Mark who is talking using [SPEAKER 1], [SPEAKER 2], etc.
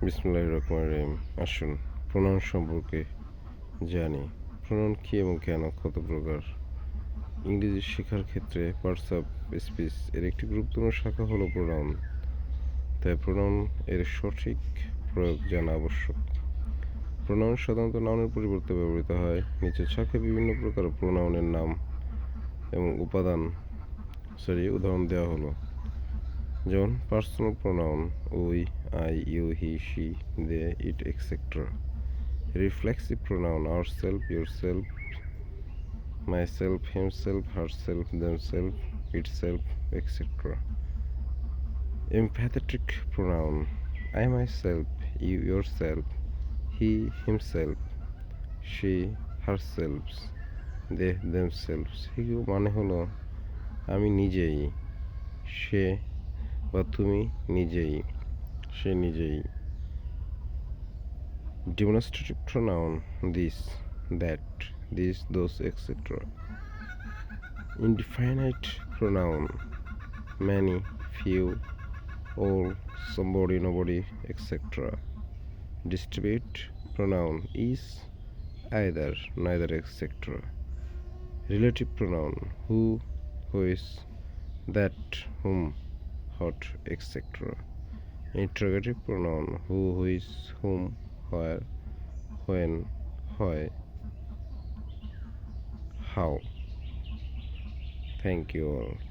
[SPEAKER 1] বিসমিল্লাহির রহমানির রহিম। আসুন প্রণয়ন সম্পর্কে জানি। প্রণয়ন কী এবং কেন, কত প্রকার? ইংরেজি শেখার ক্ষেত্রে পার্টস অফ স্পিচ এর একটি গুরুত্বপূর্ণ শাখা হলো প্রণয়ন। তাই প্রণয়ন এর সঠিক প্রয়োগ জানা আবশ্যক। প্রণয়ন সাধারণত নাউনের পরিবর্তে ব্যবহৃত হয়। নিচের শাখায় বিভিন্ন প্রকার প্রণয়নের নাম এবং উদাহরণ দেওয়া হলো। যেমন personal pronoun we, I, you, he, she, they, it, etcetera. Reflexive pronoun ourselves, yourself, myself, himself, herself, themselves, itself, etcetera. Empathetic pronoun I myself, you yourself, he himself, she herselves, they themselves. এগুলো মানে হলো আমি নিজেই, সে বা তুমি নিজেই, সে নিজেই। Demonstrative pronoun this, that, this, those, etc. Indefinite pronoun many, few, all, somebody, nobody, etc. Distributive pronoun is, either, neither, etc. Relative pronoun who, whose, that, whom, what, etc. Interrogative pronoun who, which, whom, where, when, why, how. Thank you all.